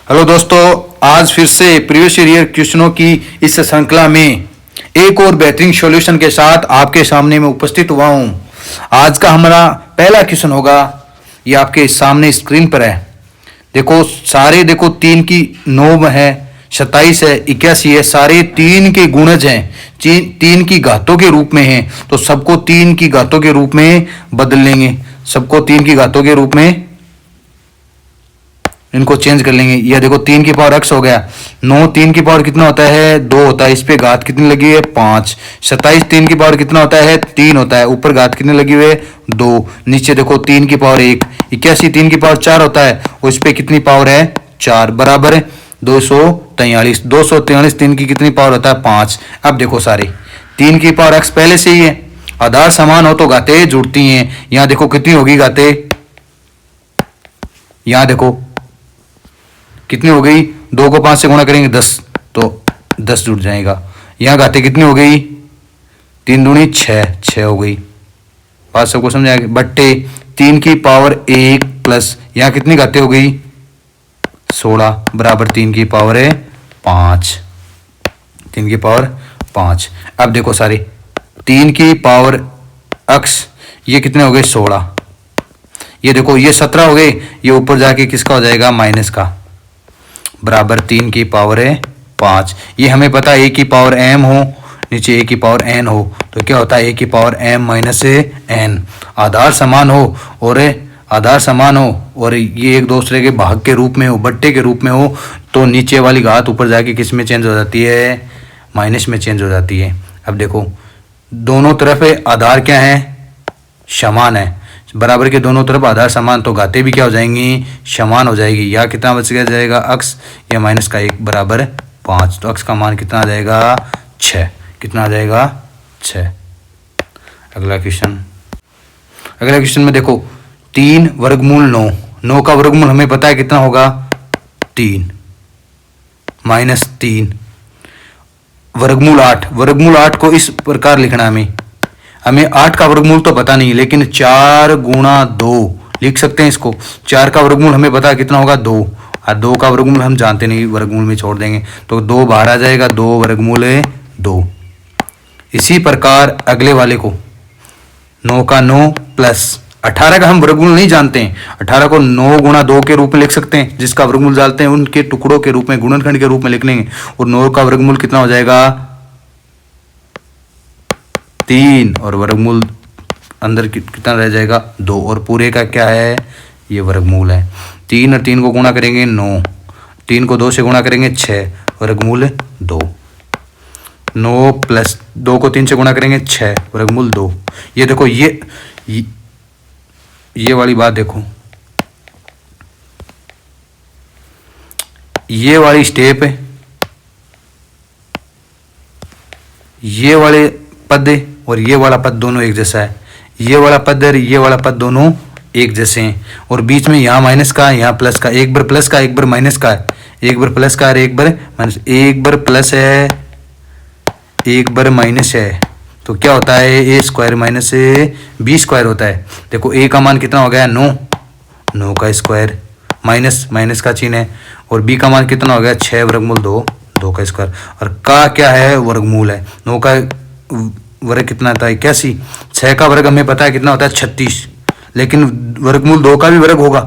Hello दोस्तों, आज फिर से प्रीवियस ईयर क्वेश्चनों की इस श्रृंखला में एक और बेहतरीन सॉल्यूशन के साथ आपके सामने में उपस्थित हुआ हूं। आज का हमारा पहला क्वेश्चन होगा, ये आपके सामने स्क्रीन पर है। देखो सारे, देखो 3 की 9 है, 27 है, 81 है, सारे 3 के गुणज हैं, 3 की घातों के रूप में हैं, तो सबको 3 की घातों के रूप में बदल लेंगे। सबको 3 की घातों के रूप में इनको चेंज कर लेंगे। यह देखो 3 की पावर x हो गया। 9 3 की पावर कितना होता है? 2 होता है। इस पे घात कितनी लगी है? 5। 27 3 की पावर कितना होता है? 3 होता है। ऊपर घात कितनी लगी हुई है? 2। नीचे देखो 3 की पावर 1। 81 3 की पावर 4 होता है, और इस पे कितनी पावर है? 4, बराबर 243। 243 3 की कितनी पावर होता है? 5। अब देखो सारे 3 की पावर x पहले से ही है, आधार समान हो तो घातें जुड़ती हैं। यहां देखो कितनी होगी घातें, यहां देखो कितनी हो गई? 2 को 5 से गुणा करेंगे 10, तो 10 जुड़ जाएगा। यहां घातें कितनी हो गई? 3 दूनी 6, 6 हो गई। बात सबको समझ आ गई? बट्टे 3 की पावर 1 प्लस यहां कितनी घातें हो गई? 16, बराबर 3 की पावर है 5। 3 की पावर 5। अब देखो सारे 3 की पावर x, ये कितने हो गए? 16। ये देखो ये 17 हो गए, ये ऊपर जाके किसका हो जाएगा? माइनस का, बराबर 3 की पावर है 5। ये हमें पता है a की पावर m हो, नीचे a की पावर n हो, तो क्या होता है? a की पावर m माइनस n। आधार समान हो और ये एक दूसरे के भाग के रूप में हो, बट्टे के रूप में हो, तो नीचे वाली घात ऊपर जाके किस में चेंज हो जाती है? माइनस में चेंज हो जाती है। अब देखो दोनों तरफ आधार क्या है? समान है। बराबर के दोनों तरफ आधार समान, तो घातें भी क्या हो जाएंगी? समान हो जाएगी। या कितना बच गया जाएगा? x या माइनस का 1 बराबर 5, तो x का मान कितना आ जाएगा? 6। कितना आ जाएगा? 6। अगला क्वेश्चन में देखो 3 वर्गमूल 9, 9 का वर्गमूल हमें पता है कितना होगा? 3 माइनस 3 वर्गमूल 8। वर्गमूल 8 को इस प्रकार लिखना हमें 8 का वर्गमूल तो पता नहीं, लेकिन 4 गुणा 2 लिख सकते हैं इसको। 4 का वर्गमूल हमें पता है कितना होगा? 2, और 2 का वर्गमूल हम जानते नहीं, वर्गमूल में छोड़ देंगे, तो 2 बाहर आ जाएगा। 2 वर्गमूल 2। इसी प्रकार अगले वाले को 9 का 9 प्लस 18 का हम वर्गमूल नहीं जानते हैं, 18 को 9 गुणा 2 के रूप में लिख सकते हैं। जिसका वर्गमूल जानते हैं उनके टुकड़ों के रूप में, गुणनखंड के रूप में लिख लेंगे, और 9 का वर्गमूल कितना हो जाएगा? 3, और वर्गमूल अंदर कितना रह जाएगा? 2, और पूरे का क्या है? ये वर्गमूल है। 3 और 3 को गुणा करेंगे 9, 3 को 2 से गुणा करेंगे 6, वर्गमूल 2। 9 प्लस 2 को 3 से गुणा करेंगे 6, वर्गमूल 2। ये देखो ये वाली बात देखो, ये वाली स्टेप है, ये वाले पद और ये वाला पद दोनों एक जैसा है। ये वाला पद और ये वाला पद दोनों एक जैसे हैं, और बीच में यहाँ माइनस का, यहाँ प्लस का, एक बार प्लस का एक बार माइनस का है, एक बार प्लस का और एक बार माइनस, एक बार प्लस है एक बार माइनस है, तो क्या होता है? ए स्क्वायर माइनस बी स्क्वायर होता है। देखो ए का मान कितना हो गया? 9, 9 का स्क्वायर, माइनस माइनस का चिन्ह है, और बी का मान कितना हो गया? 6 वर्गमूल 2, 2 का स्क्वायर, और का क्या है? वर्गमूल है। 9 का वर्ग कितना था? 81। 6 का वर्ग हमें पता है कितना होता है? 36, लेकिन वर्गमूल 2 का भी वर्ग होगा,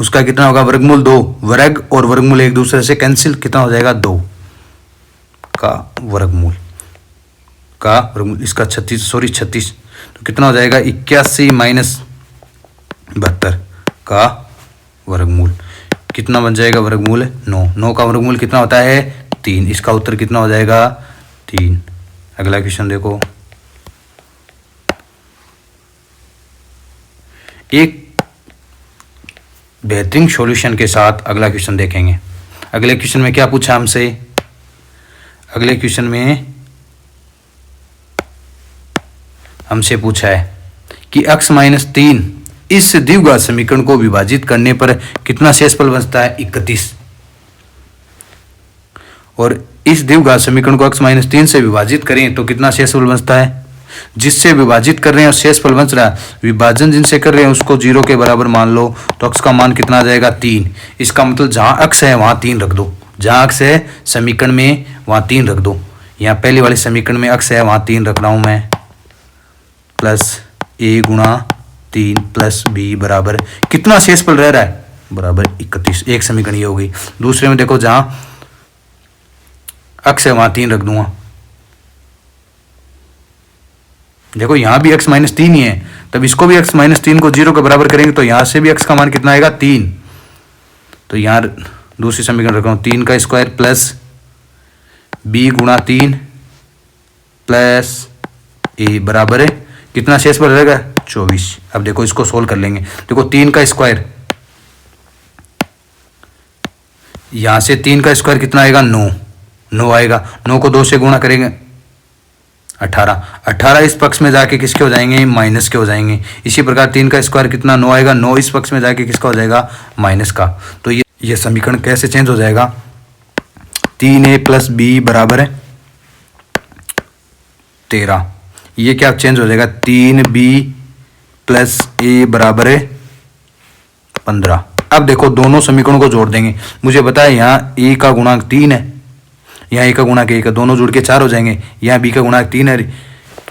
उसका कितना होगा? वर्गमूल 2। वर्ग और वर्गमूल एक दूसरे से कैंसिल, कितना हो जाएगा? 2 का वर्गमूल, इसका 36, तो कितना हो जाएगा? 81 माइनस 72 का वर्गमूल, कितना बन जाएगा? वर्गमूल 9। 9 का वर्गमूल कितना होता है? 3। इसका उत्तर कितना हो जाएगा? 3। अगला क्वेश्चन देखो, एक बेहतरीन सॉल्यूशन के साथ अगला क्वेश्चन देखेंगे। अगले क्वेश्चन में क्या पूछा हमसे? अगले क्वेश्चन में हमसे पूछा है कि x माइनस 3 इस द्विघात समीकरण को विभाजित करने पर कितना शेषफल बचता है? 31। और इस द्विघात समीकरण को x माइनस 3 से विभाजित करें तो कितना शेषफल बचता है? जिससे विभाजित कर रहे हैं और शेषफल बच रहा है, विभाजन जिनसे कर रहे हैं उसको 0 के बराबर मान लो, तो अक्स का मान कितना आ जाएगा 3। इसका मतलब जहाँ अक्स है वहाँ 3 रख दो, जहाँ अक्स है समीकरण में वहाँ 3 रख दो। यहाँ पहले वाले समीकरण में अक्स है वहाँ 3 रख रहा हूँ मैं, प्लस a गुणा 3 प्लस b बराबर कितना शेषफल रह रहा है बराबर 31। एक समीकरण ये हो गई। दूसरे में देखो जहाँ अक्स है वहाँ 3 रख दूंगा, देखो यहाँ भी x माइनस 3 ही है, तब इसको भी x माइनस 3 को 0 के बराबर करेंगे तो यहाँ से भी x का मान कितना आएगा 3। तो यहाँ दूसरी समीकरण रखा हूँ 3 का स्क्वायर प्लस b गुणा 3 प्लस a बराबर है कितना शेषफल रहेगा 24। अब देखो इसको सोल्व कर लेंगे। देखो 3 का स्क्वायर, यहाँ से 3 का स्क्वायर कितना आएगा 9 आएगा, 9 को 2 से गुणा करेंगे 18 इस पक्ष में जाके किसके हो जाएंगे माइनस के हो जाएंगे। इसी प्रकार 3 का स्क्वायर कितना 9 आएगा, 9 इस पक्ष में जाके किसका हो जाएगा माइनस का। तो ये समीकरण कैसे चेंज हो जाएगा 3a प्लस बी बराबर है 13। ये क्या चेंज हो जाएगा 3b प्लस a बराबर है 15। अब देखो दोनों समीकरणों को जोड़ देंगे। मुझे पता है यहाँ a का गुणांक 3 है, यहाँ a का गुणांक 1 है, दोनों जुड़ के 4 हो जाएंगे। यहाँ b का गुणांक 3 है,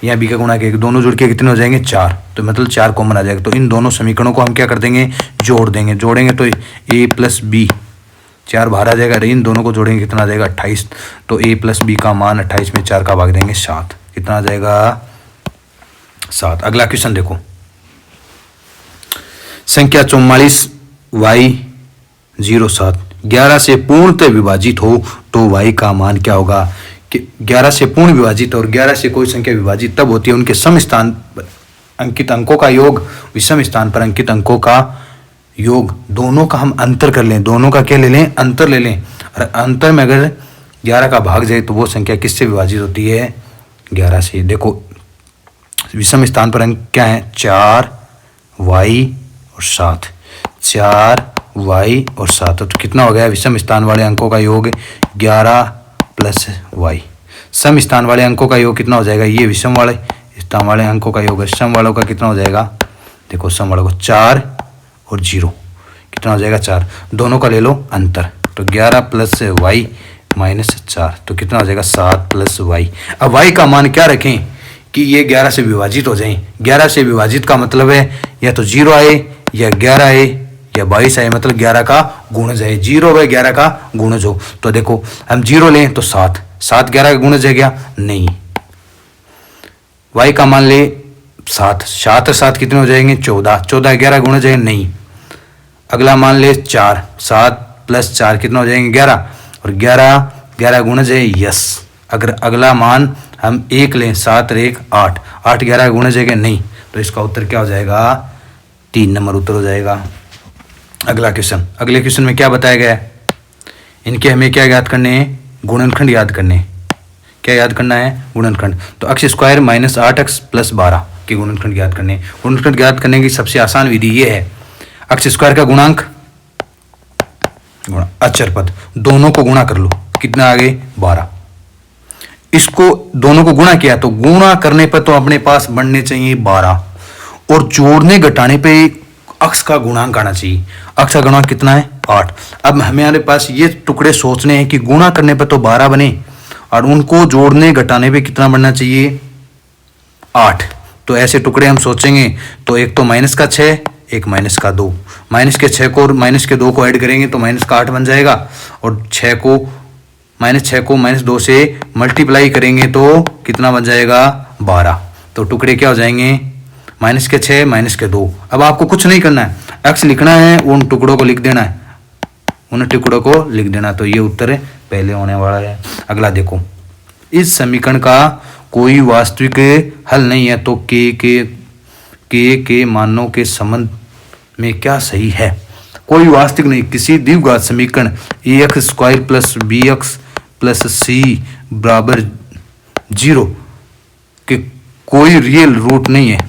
यहाँ b का गुणांक 1, दोनों जुड़ के कितने हो जाएंगे 4। तो मतलब 4 कॉमन आ जाएगा। तो इन दोनों समीकरणों को हम क्या कर देंगे जोड़ देंगे। जोड़ेंगे तो a प्लस बी 4 बाहर आ जाएगा, इन दोनों को जोड़ेंगे कितना आ जाएगा 28। तो a प्लस बी का मान 28 में 4 का भाग देंगे 7, कितना आ जाएगा 7। अगला क्वेश्चन देखो, संख्या 44y07 11 से पूर्णतः विभाजित हो तो y का मान क्या होगा। कि 11 से पूर्ण विभाजित और 11 से कोई संख्या विभाजित तब होती है उनके सम स्थान पर अंकित अंकों का योग विषम स्थान पर अंकित अंकों का योग, दोनों का हम अंतर कर लें, दोनों का क्या ले लें अंतर ले लें। और अंतर में अगर 11 का भाग जाए तो वो संख्या किससे विभाजित होती है 11 से। देखो विषम स्थान पर अंक क्या है 4y और 7, 4y और 7, तो कितना हो गया विषम स्थान वाले अंकों का योग 11 प्लस y। सम स्थान वाले अंकों का योग कितना हो जाएगा, ये विषम वाले स्थान वाले अंकों का योग है, सम वालों का कितना हो जाएगा, देखो सम वालों को 4 और 0 कितना हो जाएगा 4, दोनों का ले लो अंतर, तो 11 प्लस y माइनस 4, तो कितना हो जाएगा 7 प्लस y। अब y का मान क्या रखें कि ये 11 से विभाजित हो जाए। 11 से विभाजित का मतलब है या तो 0 आए या 11 आए या 22 आए, मतलब 11 का गुणज है, 0/11 का गुणज हो। तो देखो हम 0 लें तो 7 11 का गुणज है क्या, नहीं। y का मान ले 7 और 7 कितने हो जाएंगे 14 11 गुणज है, नहीं। अगला मान ले 4 7 प्लस 4 कितना हो जाएंगे 11 और 11 गुणज है, यस। अगर अगला मान हम 1 लें 7 और 1 8 11 गुणज है क्या, नहीं। तो इसका उत्तर क्या हो जाएगा 3 नंबर उत्तर हो जाएगा। अगला क्वेश्चन, अगले क्वेश्चन में क्या बताया गया है, इनके हमें क्या याद करने हैं गुणनखंड याद करने हैं। क्या याद करना है गुणनखंड, तो x square minus 8x plus 12 के गुणनखंड याद करने। गुणनखंड याद करने की सबसे आसान विधि ये है, x स्क्वायर का गुणांक अचर पद दोनों को गुणा कर लो, कितना आगे 12। इसको दोनों को गुणा किया तो गुणा करने पर तो अपने पास बनने चाहिए 12 और जोड़ने घटाने पे अक्स का गुणांक आना चाहिए। अक्स का गुणांक कितना है 8। अब हमारे पास ये टुकड़े सोचने हैं कि गुणा करने पर तो 12 बने और उनको जोड़ने घटाने पे कितना बनना चाहिए 8। तो ऐसे टुकड़े हम सोचेंगे तो एक तो माइनस का 6 एक माइनस का 2, माइनस के 6 को और माइनस के 2 को ऐड करेंगे तो माइनस का 8 बन जाएगा और 6 को माइनस 2 से मल्टीप्लाई करेंगे तो कितना बन जाएगा 12। तो टुकड़े क्या हो जाएंगे माइनस के 6 माइनस के 2। अब आपको कुछ नहीं करना है, एक्स लिखना है, उन टुकड़ों को लिख देना है, उन टुकड़ों को लिख देना। तो ये उत्तर पहले होने वाला है। अगला देखो, इस समीकरण का कोई वास्तविक हल नहीं है तो के मानों के संबंध में क्या सही है। कोई वास्तविक नहीं, किसी द्विघात समीकरण ax square plus bx plus c बराबर 0 के कोई रियल रूट नहीं है,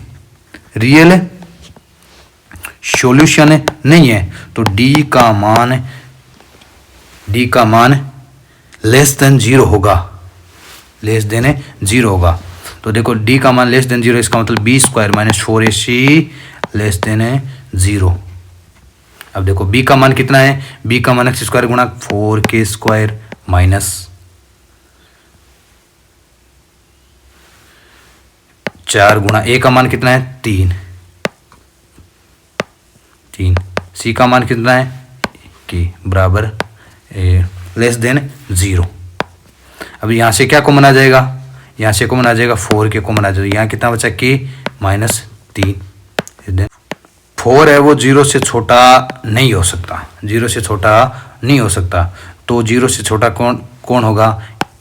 रियल सॉल्यूशन नहीं है। तो d का मान लेस देन 0 होगा, लेस देन 0 होगा। तो देखो डी का मान लेस देन 0, इसका मतलब B square minus 4ac less than है 0। अब देखो बी का मान कितना है, बी का मान एक्स स्क्वायर गुणा 4k स्क्वायर माइनस 4 गुणा ए का मान कितना है 3, सी का मान कितना है के बराबर लेस देन 0। अब यहाँ से क्या कॉमन आ जाएगा, यहाँ से कॉमन आ जाएगा 4k कॉमन आ जाएगा, यहाँ कितना बचा के माइनस 3। 4 है वो 0 से छोटा नहीं हो सकता, 0 से छोटा नहीं हो सकता, तो 0 से छोटा कौन होगा,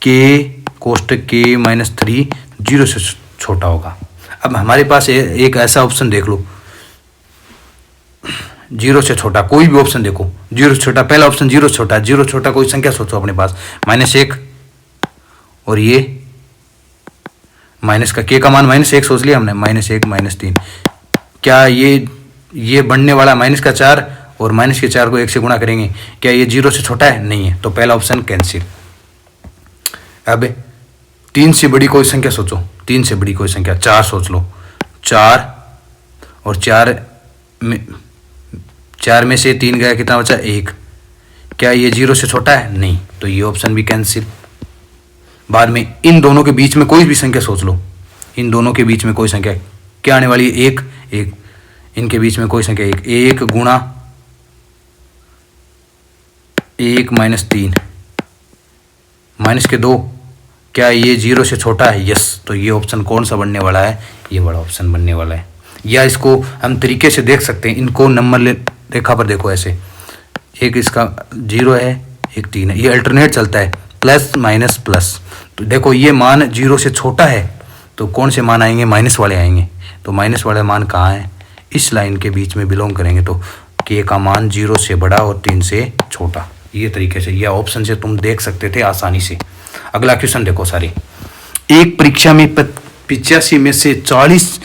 के कोष्टक के माइनस 3 0 से छोटा होगा। अब हमारे पास एक ऐसा ऑप्शन देख लो, 0 से छोटा कोई भी ऑप्शन देखो, 0 से छोटा, पहला ऑप्शन 0 से छोटा, 0 से छोटा कोई संख्या सोचो अपने पास, -1 और ये माइनस का के का मान -1 सोच लिया हमने, -1 -3, क्या ये बढ़ने वाला माइनस का 4 और माइनस के 4 को 1 से गुणा करेंगे, क्या ये 0 से छोटा है, नहीं है, तो पहला ऑप्शन कैंसिल। अब 3 से बड़ी कोई संख्या सोचो, 3 से बड़ी कोई संख्या 4 सोच लो, 4 और 4 में से 3 गया, कितना बचा 1, क्या ये 0 से छोटा है, नहीं, तो ये ऑप्शन भी कैंसिल। बाद में इन दोनों के बीच में कोई भी संख्या सोच लो, इन दोनों के बीच में कोई संख्या क्या आने वाली है, 1 1, इनके बीच में कोई संख्या 1 गुणा 1 -3 माइनस के 2, क्या ये 0 से छोटा है, यस, तो ये ऑप्शन कौन सा बनने वाला है, ये बड़ा ऑप्शन बनने वाला है। या इसको हम तरीके से देख सकते हैं, इनको नंबर रेखा पर देखो ऐसे, एक इसका 0 है, एक 3 है, ये अल्टरनेट चलता है, प्लस माइनस प्लस, तो देखो ये मान 0 से छोटा है तो कौन से मान आएंगे, माइनस वाले आएंगे, तो माइनस वाले मान कहाँ हैं, इस लाइन के बीच में बिलोंग करेंगे, तो के का मान 0 से बड़ा और 3 से छोटा, ये तरीके से, यह ऑप्शन से तुम देख सकते थे आसानी से। अगला क्वेश्चन देखो सारे, एक परीक्षा में 85 में से 40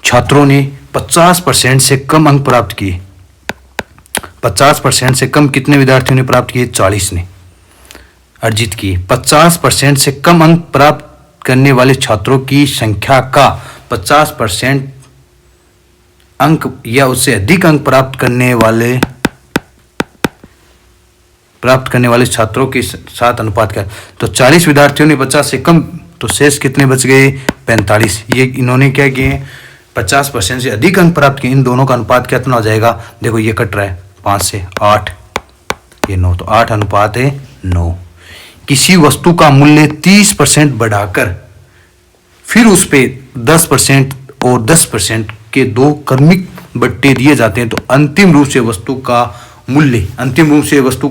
छात्रों ने 50% से कम अंक प्राप्त किए, 50% से कम कितने विद्यार्थियों ने प्राप्त किए, 40 ने अर्जित किए। 50% से कम अंक प्राप्त करने वाले छात्रों की संख्या का 50% अंक या उससे अधिक अंक प्राप्त करने वाले छात्रों के साथ अनुपात क्या, तो 40 विद्यार्थियों ने 50 से कम, तो शेष कितने बच गए, 45। ये इन्होंने क्या किए, 50% से अधिक अंक प्राप्त किए, इन दोनों का अनुपात कितना हो जाएगा, देखो ये कट रहा है 5 से 8, ये 9, तो 8 अनुपात है 9। किसी वस्तु का मूल्य 30% बढ़ाकर फिर उस पे 10% और 10% के 2 क्रमिक बट्टे दिए जाते हैं, तो अंतिम रूप से वस्तु का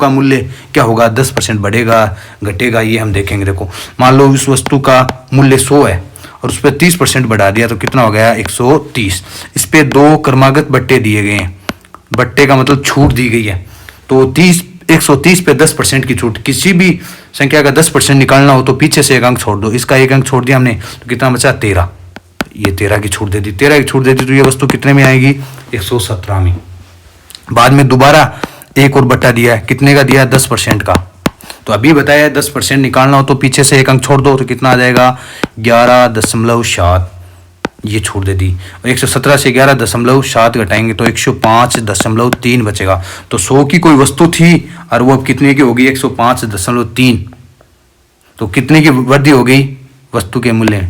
मूल्य क्या होगा, 10% बढ़ेगा घटेगा, ये हम देखेंगे। देखो मान लो इस वस्तु का मूल्य 100 है और उस पर 30% बढ़ा दिया, तो कितना हो गया 130। इस पे 2 क्रमागत बट्टे दिए गए हैं, बट्टे का मतलब छूट दी गई है, तो 130 पे 10% की छूट, किसी भी संख्या का 10% निकालना हो तो पीछे से एक अंक छोड़ दो, इसका एक अंक छोड़ दिया हमने, तो कितना बचा 13, ये 13 की छूट दे दी, 13 की छूट दे दी, तो ये वस्तु कितने में आएगी, 117 में। बाद में दोबारा एक और बट्टा दिया है, कितने का दिया है, 10% का, तो अभी बताया 10% निकालना हो तो पीछे से एक अंक छोड़ दो, तो कितना आ जाएगा 11.7, ये छोड़ दे दी, और 117 से 11.7 घटाएंगे तो 105.3 बचेगा। तो 100 की कोई वस्तु थी और वो अब कितने की हो गई, 105.3, तो कितने की वृद्धि हो गई, वस्तु के मूल्य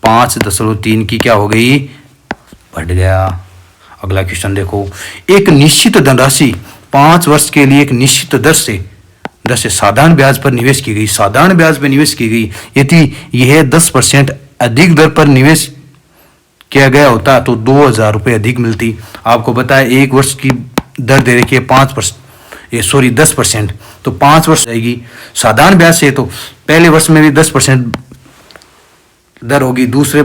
5.3 की क्या हो गई, बढ़ गया। अगला क्वेश्चन देखो, एक निश्चित धनराशि 5 वर्ष के लिए एक निश्चित दर से साधारण ब्याज पर निवेश की गई, साधारण ब्याज पर निवेश की गई, यदि यह 10% अधिक दर पर निवेश किया गया होता तो 2000 रुपये अधिक मिलती। आपको पता है 1 वर्ष की दर दे रखी है 10%, तो 5 वर्ष जाएगी साधारण ब्याज से, तो पहले वर्ष में भी 10% दर होगी, दूसरे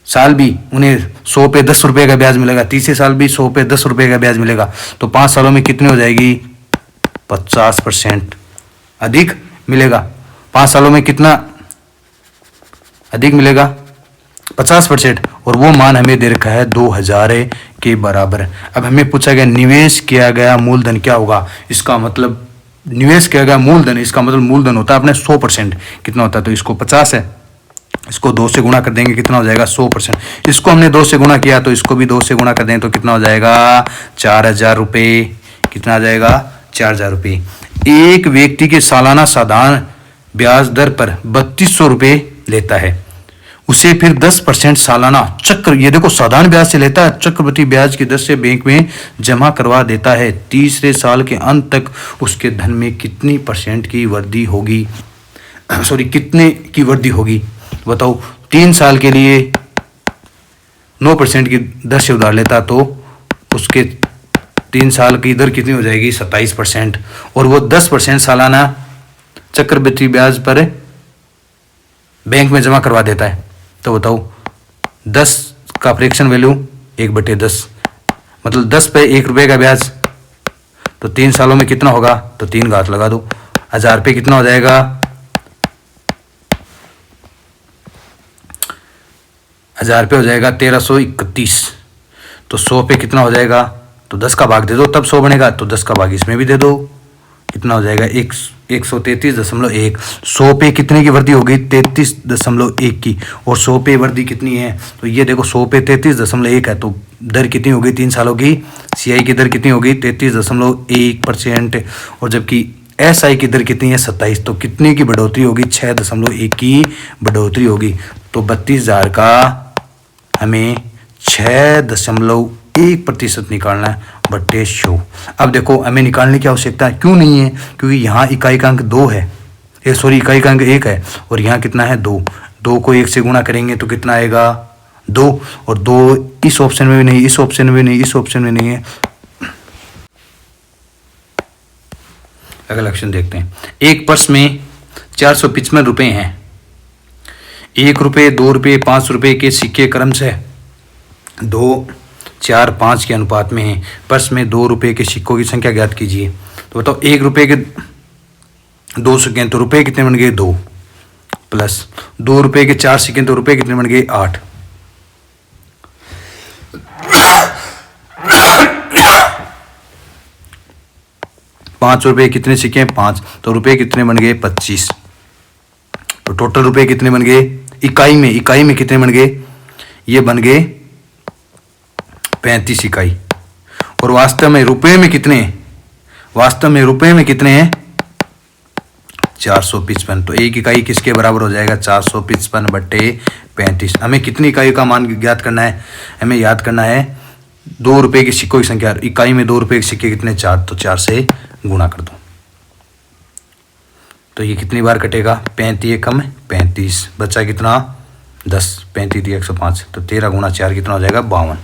साल भी उन्हें 100 पे 10 रुपये का ब्याज मिलेगा, तीसरे साल भी 100 पे 10 रुपये का ब्याज मिलेगा, तो 5 सालों में कितने हो जाएगी, 50% अधिक मिलेगा। 5 सालों में कितना अधिक मिलेगा, 50%, और वो मान हमें दे रखा है 2000 के बराबर। अब हमें पूछा गया निवेश किया गया मूलधन क्या होगा, इसका मतलब निवेश किया गया मूलधन, इसका मतलब मूलधन होता है अपने 100%, कितना होता है, तो इसको 50 है इसको 2 से गुणा कर देंगे, कितना हो जाएगा 100%। इसको हमने 2 से गुणा किया तो इसको भी 2 से गुणा कर दें तो कितना हो जाएगा 4000 रुपये। कितना आ जाएगा 4000 रुपये। एक व्यक्ति के सालाना साधारण ब्याज दर पर 3200 रुपये लेता है, उसे फिर 10% सालाना चक्र, ये देखो साधारण ब्याज से लेता है, चक्रवृद्धि ब्याज की दर से बैंक में जमा करवा देता है। तीसरे साल के अंत तक उसके धन में कितनी परसेंट की वृद्धि होगी, कितने की वृद्धि होगी बताओ। 3 साल के लिए 9% की दर से उधार लेता तो उसके 3 साल की दर कितनी हो जाएगी 27%, और वो 10% सालाना चक्रवृद्धि ब्याज पर बैंक में जमा करवा देता है। तो बताओ 10 का फ्रैक्शन वैल्यू 1/10, मतलब 10 पे 1 रुपये का ब्याज, तो 3 सालों में कितना होगा, तो 3 घात लगा दो। 1000 पे कितना हो जाएगा 1000 पे हो जाएगा 1331, तो 100 पे कितना हो जाएगा, तो 10 का भाग दे दो तब 100 बनेगा, तो 10 का भाग इसमें भी दे दो, कितना हो जाएगा 133.1। 100 पे कितने की वृद्धि होगी 33.1 की, और 100 पे वृद्धि कितनी है, तो ये देखो 100 पे 33.1 है, तो दर कितनी होगी 3 सालों की, CI की दर कितनी होगी 33.1%, और जबकि SI की दर कितनी है 27, तो कितने की बढ़ोतरी होगी 6.1 की बढ़ोतरी होगी। तो 32,000 का हमें 6.1% निकालना है बट्टे 100। अब देखो हमें निकालने की आवश्यकता क्यों नहीं है, क्योंकि यहाँ इकाई का अंक 2 है, इकाई का अंक 1 है, और यहाँ कितना है 2। 2 को 1 से गुणा करेंगे तो कितना आएगा 2, और 2 इस ऑप्शन में भी नहीं, इस ऑप्शन में भी नहीं, इस ऑप्शन में नहीं है। अगला ऑप्शन देखते हैं। एक पर्स में 455 रुपये हैं। 1 रुपये, 2 रुपये, 5 रुपये के सिक्के क्रमशः 2, 4, 5 के अनुपात में है। पर्स में 2 रुपये के सिक्कों की संख्या ज्ञात कीजिए। तो बताओ 1 रुपये के 2 सिक्के, तो रुपये कितने बन गए 2, प्लस 2 रुपये के 4 सिक्के, तो रुपये कितने बन गए 8। 5 रुपये कितने सिक्के हैं 5, तो रुपये कितने बन गए 25। तो टोटल रुपये कितने बन गए इकाई में कितने बन गए, ये बन गए 35 इकाई। और वास्तव में रुपये में कितने हैं, वास्तव में रुपये में कितने हैं 455। तो एक इकाई किसके बराबर हो जाएगा 455 बट्टे 35। हमें कितनी इकाई का मान ज्ञात करना है, हमें याद करना है 2 रुपये के सिक्कों की संख्या। इकाई में 2 रुपये के सिक्के कितने 4, तो 4 से गुणा कर दो। तो ये कितनी बार कटेगा 35 कम 35, बचा कितना 10, 35 105, तो 13 गुणा 4 कितना हो जाएगा 52।